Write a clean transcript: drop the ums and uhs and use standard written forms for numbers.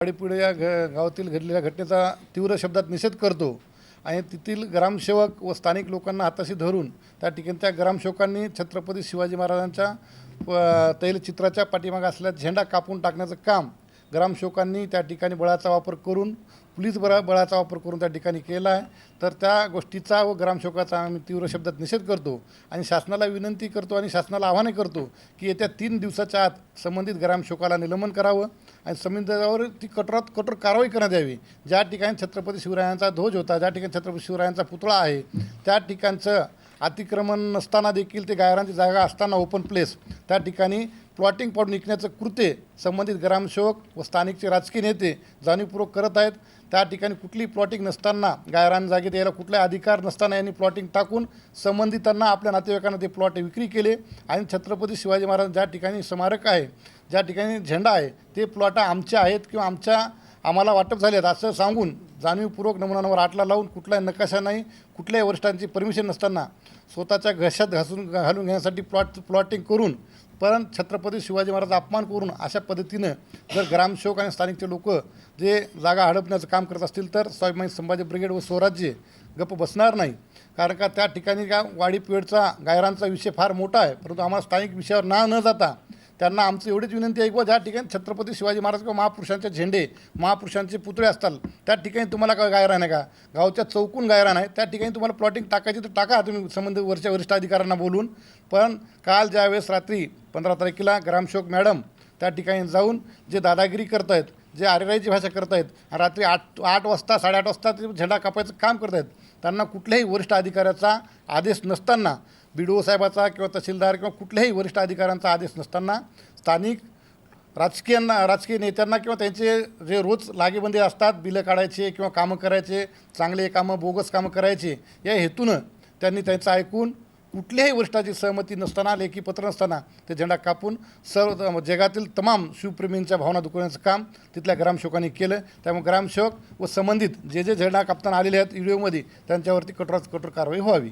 वाडीपुढे या गावातील घडलेल्या घटनेचा तीव्र शब्दात निषेध करतो आणि तेथील ग्रामसेवक व स्थानिक लोकांना हाताशी धरून त्या ठिकाणी त्या ग्रामसेवकांनी छत्रपती शिवाजी महाराजांच्या तैलचित्राच्या पाठीमागे असलेला झेंडा कापून टाकण्याचं काम ग्रामसेवकांनी त्या ठिकाणी बळाचा वापर करून पोलीस बळाचा वापर करून त्या ठिकाणी केला आहे। तर त्या गोष्टीचा व ग्रामसेवकाचा आम्ही तीव्र शब्दात निषेध करतो आणि शासनाला विनंती करतो आणि शासनाला आवाहन करतो की येत्या 3 दिवसाच्या आत संबंधित ग्रामसेवकाला निलंबन करावं आणि संबंधितावर ती कठोरात कठोर कारवाई करण्यात यावी। ज्या ठिकाणी छत्रपती शिवरायांचा ध्वज होता, ज्या ठिकाणी छत्रपती शिवरायांचा पुतळा आहे, त्या ठिकाणचं अतिक्रमण नसताना देखील ते गायरांची जागा असताना ओपन प्लेस त्या ठिकाणी प्लॉटिंग पाडून विकण्याचं कृत्य संबंधित ग्रामसेवक व स्थानिकचे राजकीय नेते जाणीवपूर्वक करत आहेत। त्या ठिकाणी कुठली प्लॉटिंग नसताना गायरान जागेत यायला कुठलाही अधिकार नसताना यांनी प्लॉटिंग टाकून संबंधितांना आपल्या नातेवाईकांना ते प्लॉट विक्री केले आणि छत्रपती शिवाजी महाराज ज्या ठिकाणी स्मारक आहे, ज्या ठिकाणी झेंडा आहे, ते प्लॉट आमचे आहेत किंवा आम्हाला वाटप झाले आहेत असं सांगून जाणीवपूर्वक नमुन्यांवर आटला लावून कुठलाही नकाशा नाही, कुठल्याही वरिष्ठांची परमिशन नसताना स्वतःच्या घशात घालून घेण्यासाठी प्लॉटिंग करून परंतु छत्रपती शिवाजी महाराज अपमान करून अशा पद्धतीनं जर ग्रामसेवक आणि स्थानिकचे लोक जे जागा हडपण्याचं काम करत असतील तर स्वाभिमानी संभाजी ब्रिगेड व स्वराज्य गप्प बसणार नाही। कारण का त्या ठिकाणी का वाडीपेडचा गायरांचा विषय फार मोठा आहे, परंतु आम्हाला स्थानिक विषयावर न जाता त्यांना आमची एवढीच विनंती आहे की ज्या ठिकाणी छत्रपती शिवाजी महाराज किंवा महापुरुषांचे झेंडे, महापुरुषांचे पुतळे असतात त्या ठिकाणी तुम्हाला काय गायरान आहे का, गावच्या चौकून गायरान आहे, त्या ठिकाणी तुम्हाला प्लॉटिंग टाकायची तर टाका तुम्ही संबंधित वरिष्ठ अधिकाऱ्यांना बोलून। पण काल ज्यावेळेस रात्री 15 तारखेला ग्रामसेवक मॅडम त्या ठिकाणी जाऊन जे दादागिरी करत आहेत, जे आरेराईची भाषा करत आहेत, रात्री 8 वाजता 8:30 वाजता ते झेंडा कापायचं काम करत आहेत, त्यांना कुठल्याही वरिष्ठ अधिकाऱ्याचा आदेश नसताना, BDO साहेबाचा किंवा तहसीलदार किंवा कुठल्याही वरिष्ठ अधिकाऱ्यांचा आदेश नसताना स्थानिक राजकीय नेत्यांना किंवा त्यांचे जे रोज लागेबंदे असतात, बिलं काढायचे किंवा कामं करायचे, चांगले कामं बोगस कामं करायचे, या हेतूनं त्यांनी त्यांचं ऐकून कुठल्याही वरिष्ठाची सहमती नसताना, लेखी पत्र नसताना ते झेंडा कापून सर्व जगातील तमाम शिवप्रेमींच्या भावना दुखवण्याचं काम तिथल्या ग्रामसेवकांनी केलं। त्यामुळे ग्रामसेवक व संबंधित जे झेंडा कापताना आलेले आहेत व्हिडिओमध्ये त्यांच्यावरती कठोरात कठोर कारवाई व्हावी।